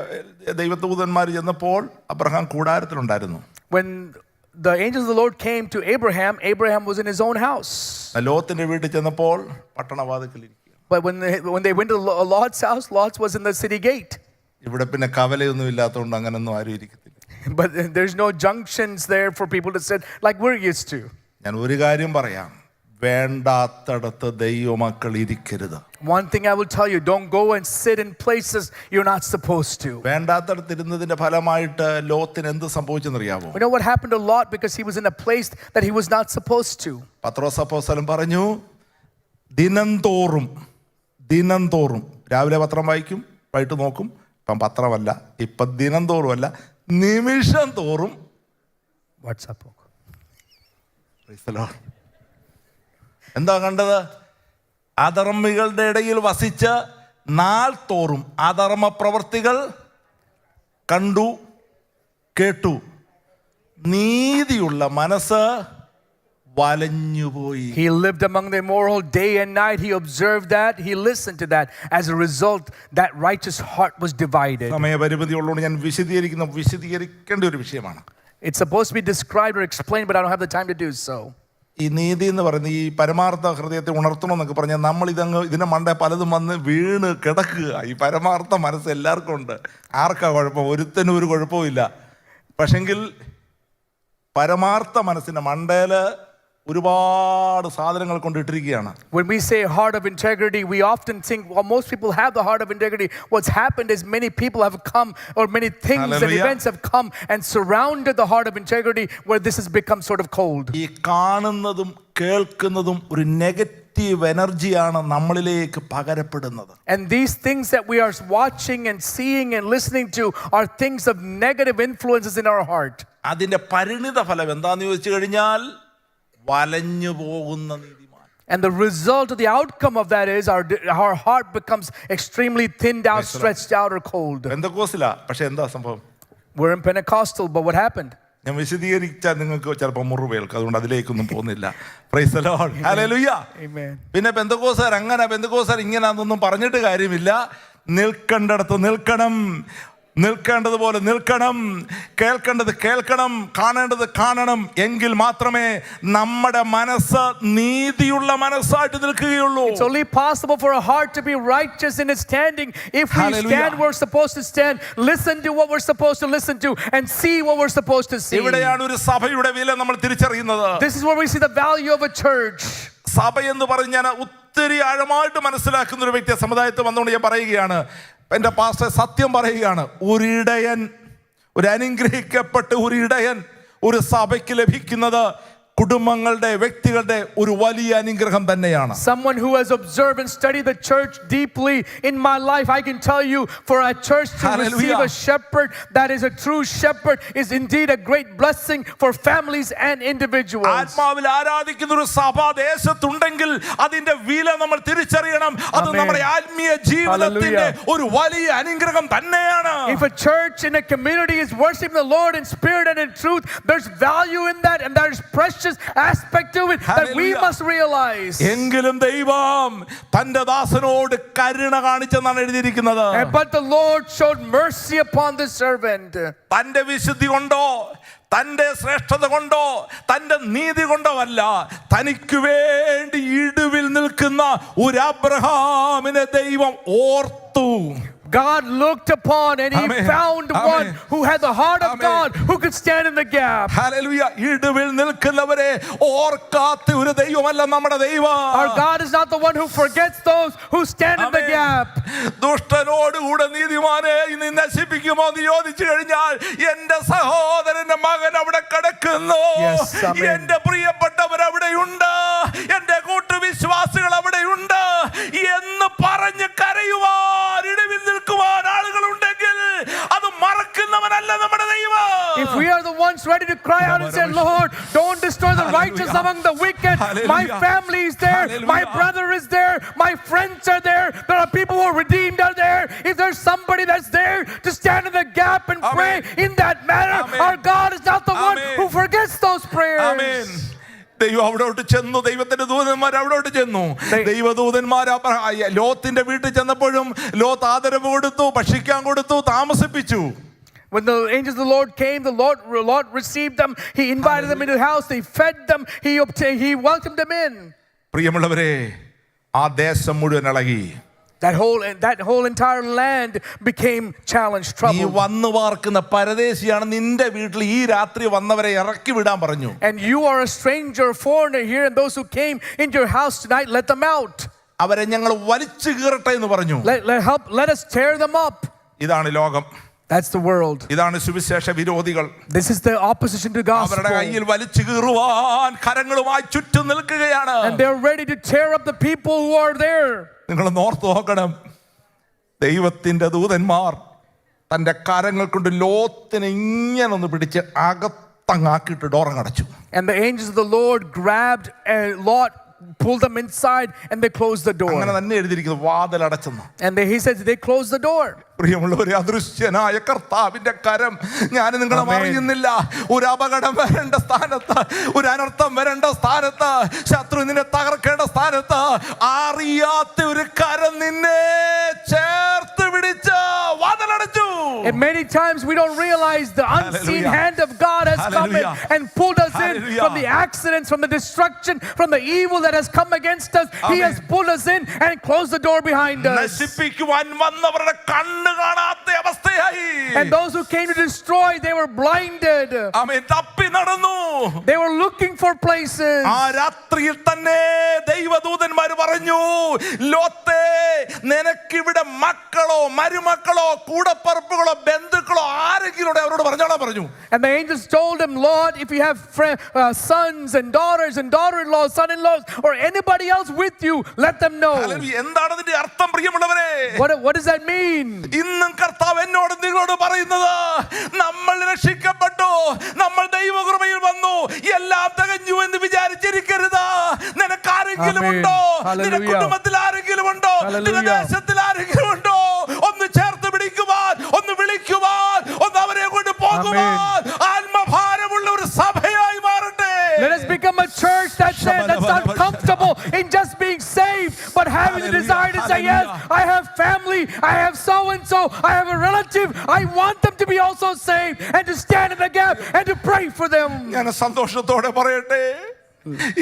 ദൈവദൂതന്മാർ ചെന്നപ്പോൾ Abraham കൂടാരത്തിലുണ്ടായിരുന്നു. When the angels of the Lord came to Abraham, Abraham was in his own house. ലോത്തിന്റെ വീട്ടിൽ ചെന്നപ്പോൾ പട്ടണവാതിൽക്കലിരിക്കുക. But when they went to Lot's house, Lot was in the city gate. ഇവിടെ പിന്നെ കവലയൊന്നും ഇല്ലാത്തതുകൊണ്ട് അങ്ങനൊന്നും ആരും ഇരിക്കത്തില്ല. But there's no junctions there for people to sit like we're used to. ഞാൻ ഒരു കാര്യം പറയാം, വേണ്ടാത്തടത്ത് ദൈവമക്കൾ ഇരിക്കരുത്. One thing I will tell you, don't go and sit in places you're not supposed to. വേണ്ടാത്തടത്ത് ഇരുന്നതിന്റെ ഫലമായിട്ട് ലോത്തിന് എന്ത് സംഭവിച്ചെന്നറിയാമോ? You know what happened to Lot because he was in a place that he was not supposed to? പത്രോസ് അപ്പോസ്തലൻ പറഞ്ഞു, ദിനംതോറും രാവിലെ പത്രം വായിക്കും, വൈകിട്ട് നോക്കും. ഇപ്പം പത്രമല്ല, ഇപ്പം ദിനംതോറും അല്ല, നിമിഷം തോറും WhatsApp. Praise the Lord. എന്താ കണ്ടത്? അധർമ്മികളുടെ ഇടയിൽ വസിച്ച് നാൾ തോറും അധർമ്മ പ്രവർത്തികൾ കണ്ടു കേട്ടു. നീതിയുള്ള മനസ്സ് വലഞ്ഞുപോയി. He lived among the immoral day and night. He observed that. He listened to that. As a result, that righteous heart was divided. സമയപരിമിതി ഉള്ളതുകൊണ്ട് ഞാൻ വിശദീകരിക്കേണ്ട ഒരു വിഷയമാണ്. It's supposed to be described or explained, but I don't have the time to do so. ഈ നീതി എന്ന് പറയുന്നത് ഈ പരമാർത്ഥ ഹൃദയത്തെ ഉണർത്തണമെന്നൊക്കെ പറഞ്ഞാൽ നമ്മൾ ഇതിനെ മണ്ടേ പലതും വന്ന് വീണ് കിടക്കുക. ഈ പരമാർത്ഥ മനസ്സ് എല്ലാവർക്കും ഉണ്ട്. ആർക്കാ കുഴപ്പം? ഒരുത്തനും ഒരു കുഴപ്പവും ഇല്ല. പക്ഷെങ്കിൽ പരമാർത്ഥ മനസ്സിൻ്റെ മണ്ടയിൽ ഒരുപാട് സാധനങ്ങൾ കൊണ്ടിട്ടിരിക്കുകയാണ്. When we say heart of integrity, we often think, well, most people have the heart of integrity. What's happened is many people have come, or many things and events have come and surrounded the heart of integrity, where this has become sort of cold. ഈ കാണുന്നതും കേൾക്കുന്നതും ഒരു negative എനർജിയാണ് നമ്മളിലേക്ക് പകരപ്പെടുന്നത്. And these things that we are watching and seeing and listening to are things of negative influences in our heart. അതിന്റെ പരിണിത ഫലം എന്താന്ന് ചോദിച്ചു കഴിഞ്ഞാൽ വലഞ്ഞു പോകുന്ന നീതിമാൻ. And the result of the outcome of that is our heart becomes extremely thinned out, stretched out, or cold. പെന്തക്കോസ്തിലാ. പക്ഷെ എന്താ സംഭവം? We're in Pentecostal, but what happened? ഞാൻ വിശദീകരിച്ചാൽ നിങ്ങൾക്ക് ചിലപ്പോൾ മുറിവേൽക്കും. അതുകൊണ്ട് അതിലേക്കൊന്നും പോകുന്നില്ല. Price the Lord. Hallelujah. Amen. പിന്നെ പെന്തക്കോസ്തർ അങ്ങനെ പെന്തക്കോസ്തർ ഇങ്ങനെയാണെന്നൊന്നും പറഞ്ഞിട്ട് കാര്യമില്ല. നിൽക്കേണ്ടടത്ത് നിൽക്കണം, നിൽക്കേണ്ടതുപോലെ നിൽക്കണം, കേൾക്കേണ്ടത് കേൾക്കണം, കാണേണ്ടത് കാണണം. എങ്കിൽ മാത്രമേ നമ്മുടെ മനസ്സ് നീതിയുള്ള മനസ്സായിട്ട് നിൽക്കുകയുള്ളൂ. It's only possible for a heart to be righteous in its standing if we stand where we're supposed to stand, listen to what we're supposed to listen to, and see what we're supposed to see. ഇവിടെയാണ് ഒരു സഭയുടെ വില നമ്മൾ തിരിച്ചറിയുന്നത്. This is where we see the value of a church. സഭ എന്ന് പറഞ്ഞ് ഞാൻ ഒത്തിരി ആഴമായിട്ട് മനസ്സിലാക്കുന്ന ഒരു വ്യക്തി സമുദായത്തിൽ വന്നുകൊണ്ട് ഞാൻ പറയുകയാണ്, എൻ്റെ പാസ്റ്റർ സത്യം പറയുകയാണ്, ഒരു അനുഗ്രഹിക്കപ്പെട്ട ഒരു ഇടയൻ ഒരു സഭയ്ക്ക് ലഭിക്കുന്നത് കുടുംബങ്ങളുടെ വ്യക്തികളുടെ ഒരു വലിയ അനുഗ്രഹം തന്നെയാണ്. Someone who has observed and studied the church deeply in my life, I can tell you, for a church to receive a shepherd that is a true shepherd is indeed a great blessing for families and individuals. ആത്മാവിൽ ആരാധിക്കുന്ന ഒരു സഭ ദേശത്തുണ്ടെങ്കിൽ അതിന്റെ വില നമ്മൾ തിരിച്ചറിയണം. അത് നമ്മുടെ ആത്മീയ ജീവിതത്തിന്റെ ഒരു വലിയ അനുഗ്രഹം തന്നെയാണ്. If a church in a community is worshiping the Lord in spirit and in truth, there's value in that, and there is precious aspect to it that we must realize. എങ്കിലും ദൈവം തന്റെ ദാസനോട് കരുണ കാണിച്ചെന്നാണ് എഴുതിയിരിക്കുന്നത്. But the Lord showed mercy upon the servant. തന്റെ വിശുദ്ധി കൊണ്ടോ തന്റെ ശ്രേഷ്ഠത കൊണ്ടോ തന്റെ നീതി കൊണ്ടോ അല്ല, തനിക്ക് വേണ്ടി ഇടുവിൽ നിൽക്കുന്ന ഒരു അബ്രഹാമിനെ ദൈവം ഓർത്തു. God looked upon and he found one who had the heart of God, who could stand in the gap. Hallelujah. ഇടുവിൽ നിൽക്കുന്നവരെ ഓർക്കാത്ത ഒരു ദൈവമല്ല നമ്മുടെ ദൈവം. Our God is not the one who forgets those who stand in the gap. ദുഷ്ടനോട് കൂടെ നീതിമാനെ ഇനി നശിപ്പിക്കുമോ എന്ന് ചോദിച്ചു കഴിഞ്ഞാൽ എൻ്റെ സഹോദരന്റെ മകൻ അവിടെ കിടക്കുന്നു, എൻ്റെ പ്രിയപ്പെട്ടവർ അവിടെയുണ്ട്, എൻ്റെ കൂട്ടുവിശ്വാസികൾ അവിടെയുണ്ട് എന്ന് പറഞ്ഞ് കരയുവാൻ ഇടുവിൽ നിൽക്കുവാൻ ആളുകളുണ്ടെങ്കിൽ അത് മറക്കുന്നവനല്ല നമ്മുടെ ദൈവം. If we are the ones ready to cry out and say, Lord, don't destroy the righteous among the wicked. My family is there, my brother is there, my friends are there, there are people who are redeemed are there. If there's somebody that's there to stand in the gap and pray in that manner, our God is not the one who forgets those prayers. Amen. ദൈവം അവിടോട്ട് ചെന്നു, ദൈവത്തിന്റെ ദൂതന്മാർ അവിടോട്ട് ചെന്നു. ദൈവദൂതന്മാർ ലോത്തിന്റെ വീട്ടിൽ ചെന്നപ്പോഴും Lot ആദരവ് കൊടുത്തു, ഭക്ഷിക്കാൻ കൊടുത്തു, താമസിപ്പിച്ചു. When the angels of the Lord came, the Lord received them. He invited them into the house. He fed them. He welcomed them in. പ്രിയമുള്ളവരെ, ആ ദേശം മുഴുവൻ ഇളകി. That whole entire land became challenged, troubled. നീ വന്നു പാർക്കുന്ന പരദേശിയാണ്, നിന്റെ വീട്ടിൽ ഈ രാത്രി വന്നവരെ ഇറക്കി വിടാൻ പറഞ്ഞു. And you are a stranger, foreigner here, and those who came into your house tonight, let them out. അവരെ ഞങ്ങൾ വലിച്ചു കീറട്ടെ എന്ന് പറഞ്ഞു. Let us tear them up. ഇതാണ് ലോകം. That's the world. ഇതാണ് സുവിശേഷ വിരോധികൾ. This is the opposition to gospel. അവരുടെ കയ്യിൽ വലിച്ചു കീറുവാൻ കരങ്ങളുമായി ചുറ്റും നിൽക്കുകയാണ്. And they're ready to tear up the people who are there. നിങ്ങൾ ഓർത്ത് നോക്കണം, ദൈവത്തിന്റെ ദൂതന്മാർ തന്റെ കരങ്ങൾ കൊണ്ട് ലോത്തിനെ ഇങ്ങനെ ഒന്ന് പിടിച്ച് അകത്തങ്ങാക്കിയിട്ട് ഡോറങ്ങടച്ചു. And the angels of the Lord grabbed Lot, pulled them inside, and they closed the door. അങ്ങനെ തന്നെ എഴുതിയിരിക്കുന്നു, വാതിലടച്ചെന്ന്. And he says they closed the door. പ്രിയമുള്ളവരെ, അദൃശ്യനായ കർത്താവിന്റെ കരം ഞാൻ നിങ്ങളെ അറിയുന്നില്ല. ഒരു അപകടം വരേണ്ട സ്ഥാനത്ത്, ഒരു അനർത്ഥം വരേണ്ട സ്ഥാനത്ത്, ശത്രു നിന്നെ തകർക്കേണ്ട സ്ഥാനത്ത് അറിയാത്ത ഒരു കരം നിന്നെ ചേർത്ത് പിടിച്ച് വാതിലടച്ചു. And many times we don't realize the unseen hand of God has come in and pulled us in from the accidents, from the destruction, from the evil that has come against us. He has pulled us in and closed the door behind us. നശിപ്പിക്കുവാൻ വന്നവരുടെ കണ്ണ് കാണാത്ത അവസ്ഥയായി. And those who came to destroy, they were blinded. ആമേൻ. തപ്പി നടന്നു. They were looking for places. ആ രാത്രിയിൽ തന്നെ ദൈവദൂതന്മാർ പറഞ്ഞു, ലോത്തേ, നിനക്കിവിടെ മക്കളോ മരുമക്കളോ കൂടപ്പറപ്പുകളോ ബന്ധുക്കളോ ആരെങ്കിലും അവരോട് പറഞ്ഞോളാൻ പറഞ്ഞു. And the angels told him, Lord, if you have sons and daughter-in-laws, son-in-laws, or anybody else with you, let them know. എന്താണ് അതിന്റെ അർത്ഥം പ്രിയമുള്ളവരെ? What does that mean? ഇന്നും കർത്താവ് എന്നോട് നിങ്ങളോട് പറയുന്നത്, നമ്മൾ രക്ഷിക്കപ്പെട്ടു, നമ്മൾ ദൈവകൃപയിൽ വന്നു, എല്ലാം തികഞ്ഞു എന്ന് വിചാരിച്ചിരിക്കരുത്. നിനക്ക് ആരെങ്കിലും ഉണ്ടോ? നിന്റെ കുടുംബത്തിൽ ആരെങ്കിലും ഉണ്ടോ? നിന്റെ ദേശത്തിൽ ആരെങ്കിലും ഉണ്ടോ? ഒന്ന് ചേർത്ത് പിടിക്കുവാൻ, ഒന്ന് വിളിക്കുവാൻ, ഒന്ന് അവരെ കൊണ്ട് പോകുവാൻ ആത്മഭാരമുള്ള ഒരു സഭയായി മാറട്ടെ. Let us become a church that's not comfortable in just being saved, but having the desire to say, yes, I have family, I have so-and-so, I have a relative, I want them to be also saved, and to stand in the gap and to pray for them. ഞാൻ സന്തോഷത്തോടെ പറയട്ടെ,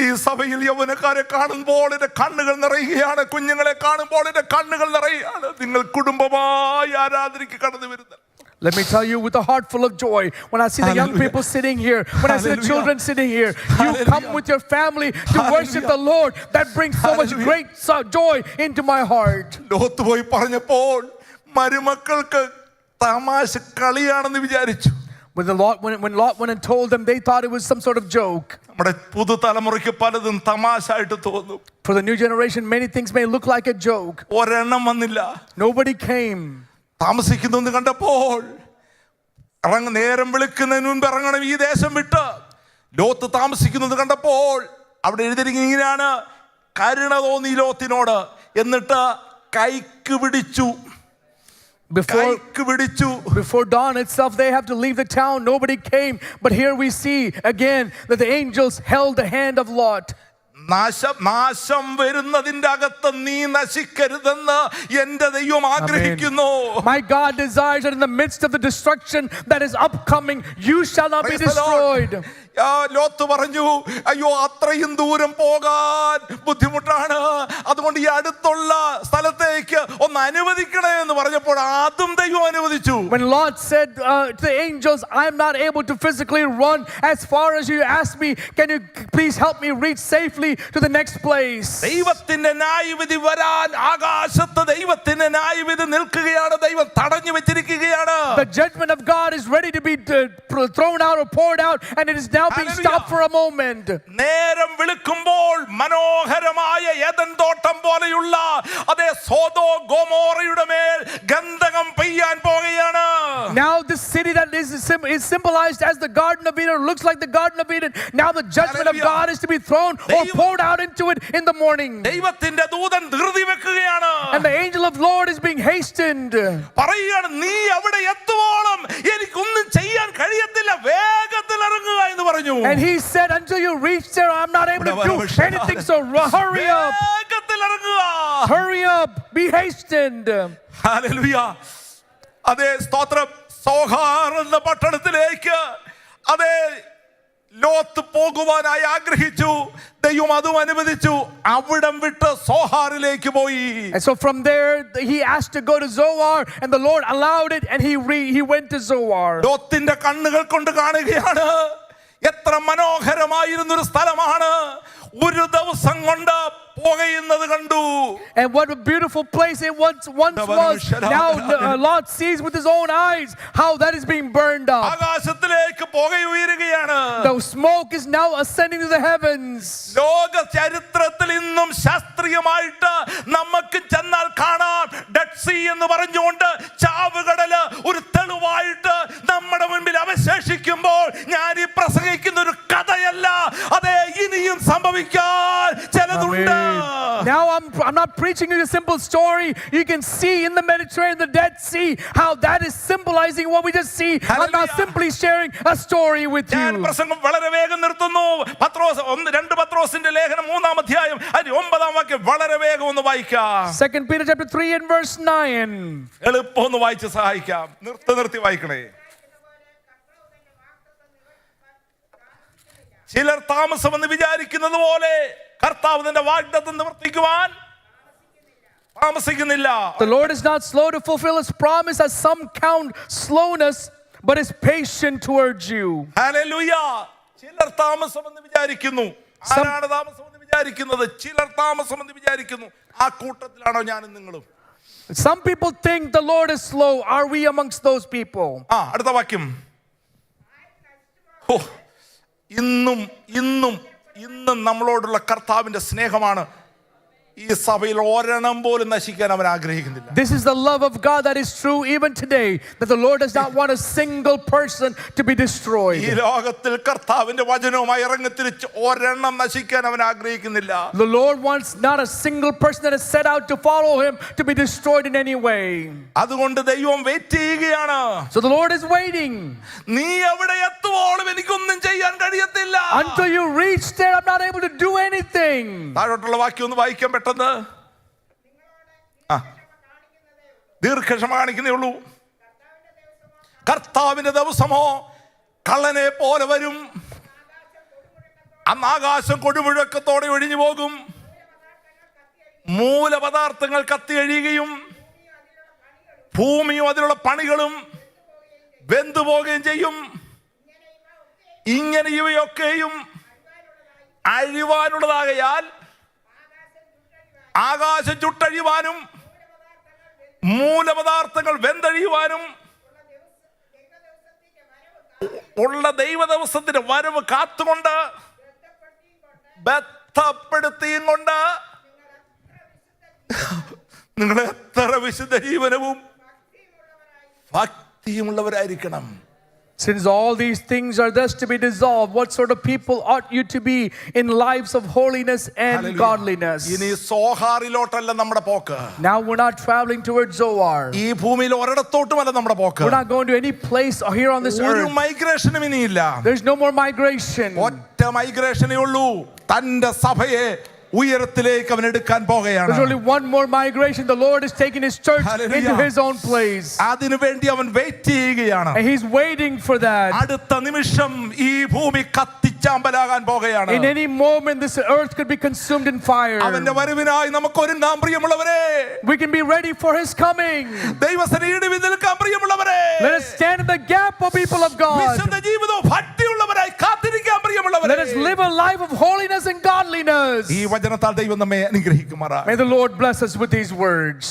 ഈ സഭയിൽ യൗവനക്കാരെ കാണുമ്പോൾ എന്റെ കണ്ണുകൾ നിറയുകയാണ്, കുഞ്ഞുങ്ങളെ കാണുമ്പോൾ എന്റെ കണ്ണുകൾ നിറയുകയാണ്. നിങ്ങൾ കുടുംബമായി ആരാധനയ്ക്ക് കടന്നു വരുന്നത്. Let me tell you with a heart full of joy, when I see the young people sitting here, when I see the children sitting here, you come with your family to worship the Lord. That brings so much great joy into my heart. Lot പോയി പറഞ്ഞപ്പോൾ മരുമക്കൾക്ക് തമാശ കളിയാണെന്ന് വിചാരിച്ചു. When Lot went and told them, they thought it was some sort of joke. നമ്മുടെ പുതുതലമുറയ്ക്ക് പലതും തമാശയായിട്ട് തോന്നും. For the new generation, many things may look like a joke. ഒരെണ്ണം വന്നില്ല. Nobody came. താമസിക്കുന്നു കണ്ടപ്പോൾ നേരം വിളിക്കുന്നതിന് മുൻപ് ഇറങ്ങണം ഈ ദേശം വിട്ട്. ലോത്ത് താമസിക്കുന്നത് കണ്ടപ്പോൾ അവിടെ എഴുതിയിരിക്കുന്നത് ഇങ്ങനെയാണ്, കരുണ തോന്നി ലോത്തിനോട്, എന്നിട്ട് കൈക്ക് പിടിച്ചു. Before dawn itself, they have to leave the town. Nobody came. But here we see again that the angels held the hand of Lot. നാശം വരുന്നതിന്റെ അകത്ത് നീ നശിക്കരുതെന്ന് എന്റെ ദൈവം ആഗ്രഹിക്കുന്നു. My God desires that in the midst of the destruction that is upcoming, you shall not be destroyed. Lot പറഞ്ഞു, അയ്യോ അത്രയും ദൂരം പോകാൻ ബുദ്ധിമുട്ടാണ്, അതുകൊണ്ട് ഈ അടുത്തുള്ള സ്ഥലത്തേക്ക് ഒന്ന് അനുവദിക്കണേ എന്ന് പറഞ്ഞപ്പോൾ അതും ദൈവം അനുവദിച്ചു. When Lot said to the angels, I am not able to physically run as far as you asked me, can you please help me reach safely to the next place? ദൈവത്തിന്റെ ന്യായവിധി വരാൻ ആകാശത്ത് ദൈവത്തിന്റെ ന്യായവിധി നിൽക്കുകയാണ്, ദൈവം തടഞ്ഞു വെച്ചിരിക്കുകയാണ്. The judgment of God is ready to be thrown out or poured out, and it is now being stopped for a moment. നേരം വിളിക്കുമ്പോൾ മനോഹരമായ ഏദൻ തോട്ടം പോലെയുള്ള അതേ സോദോ ഗൊമോറയുടെ മേൽ ഗന്ധകം പെയ്യാൻ പോകുകയാണ്. Now this city that is symbolized as the Garden of Eden, looks like the Garden of Eden. Now the judgment of God is to be thrown or poured out into it in the morning. ദൈവത്തിന്റെ ദൂതൻ ധൃതി വെക്കുകയാണ്. And the angel of Lord is being hastened. പറയുകയാണ്, നീ അവിടെ എത്തുവോളം എനിക്കൊന്നും ചെയ്യാൻ കഴിയത്തില്ല, വേഗത്തിൽ ഇറങ്ങുക എന്ന് പറഞ്ഞു. And he said, until you reach there, I'm not able to do anything, so hurry up. വേഗത്തിൽ ഇറങ്ങുക. Hurry up, be hastened. Hallelujah. അതേ സ്തോത്രം. സോഹാർ എന്ന പട്ടണത്തിലേക്ക് അതേ ലോത്ത് പോകുവാനായി ആഗ്രഹിച്ചു, ദൈവം അതും അനുവദിച്ചു. അവിടം വിട്ട് സോഹാറിലേക്ക് പോയി. And so from there he asked to go to Zoar, and the Lord allowed it, and he went to Zoar. ലോത്തിന്റെ കണ്ണുകൾ കൊണ്ട് കാണുകയാണ്, എത്ര മനോഹരമായിരുന്നൊരു സ്ഥലമാണ്, ഒരു ദിവസം കൊണ്ട് പോകുന്നത് കണ്ടു. And what a beautiful place it once was. Now Lot sees with his own eyes how that is being burned up. ആകാശത്തിലേക്ക് പുകയുയരുകയാണ്. The smoke is now ascending to the heavens. ലോക ചരിത്രത്തിൽ ഇന്നും ശാസ്ത്രീയമായിട്ട് നമുക്ക് ചെന്നാൽ കാണാം, ഡെഡ് സീ എന്ന് പറഞ്ഞുകൊണ്ട് ചാവുകടല് ഒരു തെളിവായിട്ട് നമ്മുടെ മുൻപിൽ അവശേഷിക്കുമ്പോൾ ഞാൻ ഈ പ്രസംഗിക്കുന്ന ഒരു കഥയല്ല, അതേ ഇനിയും സംഭവിക്കാൻ ചിലതുണ്ട്. Now I'm not preaching you a simple story. You can see in the Mediterranean, the Dead Sea, how that is symbolizing what we just see. I'm not simply sharing a story with ഞാൻ you. പ്രസംഗം വളരെ വേഗം നിർത്തുന്നു. പത്രോസ് 2 പത്രോസിന്റെ ലേഖനം 3-ാം അധ്യായം അതിന്റെ 9-ാം വാക്യം വളരെ വേഗം ഒന്ന് വായിക്കാം. 2 Peter chapter 3 and verse 9. എളുപ്പം ഒന്ന് വായിച്ച് സഹായിക്കാം. നിർത്തി വായിക്കണേ. ചിലർ താമസമെന്ന് വിചാരിക്കുന്നത് പോലെ കർത്താവ് തന്റെ വാഗ്ദത്തം നിവർത്തിക്കുവാൻ താമസിക്കുന്നില്ല. The Lord is not slow to fulfill his promise, as some count slowness, but is patient towards you. Hallelujah. ചിലർ താമസമെന്ന് വിചാരിക്കുന്നു. ആരാണ് താമസമെന്ന് വിചാരിക്കുന്നത്? ചിലർ താമസമെന്ന് വിചാരിക്കുന്നു. ആ കൂട്ടത്തിലാണോ ഞാനും നിങ്ങളും? Some people think the Lord is slow. Are we amongst those people? അടുത്ത വാക്യം. ഇന്നും നമ്മളോടുള്ള കർത്താവിന്റെ സ്നേഹമാണ്. ഈ സഭയിൽ ഒരെണ്ണം പോലും നശിക്കാൻ അവൻ ആഗ്രഹിക്കുന്നില്ല. This is the love of God that is true even today, that the Lord does not want a single person to be destroyed. ഈ ലോകത്തിൽ കർത്താവിന്റെ വചനവുമായി ഇറങ്ങിത്തിരിച്ച് ഒരെണ്ണം നശിക്കാൻ അവൻ ആഗ്രഹിക്കുന്നില്ല. The Lord wants not a single person that is set out to follow him to be destroyed in any way. അതുകൊണ്ട് ദൈവം wait ചെയ്യുകയാണ്. So the Lord is waiting. നീ അവിടെ എത്തുവോളം എനിക്കൊന്നും ചെയ്യാൻ കഴിയത്തില്ല. Until you reach there, I'm not able to do anything. താഴോട്ടുള്ള വാക്യം ഒന്ന് വായിക്കാൻ പെട്ടെന്ന്. ദീർഘക്ഷമ കാണിക്കുന്നേ ഉള്ളൂ. കർത്താവിന്റെ ദിവസമോ കള്ളനെ പോലെ വരും. അന്ന് ആകാശം കൊടുമുഴക്കത്തോടെ ഒഴിഞ്ഞു പോകും. മൂലപദാർത്ഥങ്ങൾ കത്തിയഴിയുകയും ഭൂമിയും അതിലുള്ള പണികളും വെന്തുപോകുകയും ചെയ്യും. ഇങ്ങനെ ഇവയൊക്കെയും അഴിവാനുള്ളതാകയാൽ ആകാശം ചുട്ടഴിയുവാനും മൂലപദാർത്ഥങ്ങൾ വെന്തഴിയുവാനും ഉള്ള ദൈവദിവസത്തിന്റെ വരവ് കാത്തുകൊണ്ട് ബന്ധപ്പെടുത്തിയും കൊണ്ട് നിങ്ങൾ എത്ര വിശുദ്ധ ജീവനവും ഭക്തിയുമുള്ളവരായിരിക്കണം. Since all these things are thus to be dissolved, what sort of people ought you to be in lives of holiness and godliness? ഇനി സോഹാറിലോട്ടല്ല നമ്മുടെ പോക്ക്. Now we're not traveling towards Zoar. ഈ ഭൂമിയിൽ ഒരിടത്തോട്ടുമല്ല നമ്മുടെ പോക്ക്. We're not going to any place here on this ഒരു earth. മൈഗ്രേഷനും ഇനിയില്ല. There's no more migration. ഒറ്റ മൈഗ്രേഷനേ ഉള്ളൂ. തന്റെ സഭയെ ഉയരത്തിലേക്ക് അവൻ എടുക്കാൻ പോകുകയാണ്. There's only one more migration. The Lord is taking his church into his own place. അതിനു വേണ്ടി അവൻ വെയിറ്റ് ചെയ്യുകയാണ്. And he's waiting for that. അടുത്ത നിമിഷം ഈ ഭൂമി കത്തിച്ചാമ്പലാകാൻ പോകുകയാണ്. In any moment this earth could be consumed in fire. അവന്റെ വരവിനായി നമുക്ക് ഒരുങ്ങാൻ പ്രിയമുള്ളവരെ. We can be ready for his coming. ദൈവസന്നിധിയിൽ നിൽക്കാൻ പ്രിയമുള്ളവരെ. Let us stand in the gap, O people of God. വിശുദ്ധ ജീവിതവും ഭക്തിയുള്ളവരായി കാത്തിരിക്കാൻ പ്രിയമുള്ളവരെ. Let us live a life of holiness and godliness. ഈ വചനത്താൽ ദൈവം നമ്മെ അനുഗ്രഹിക്കുമാറാകട്ടെ. May the Lord bless us with these words.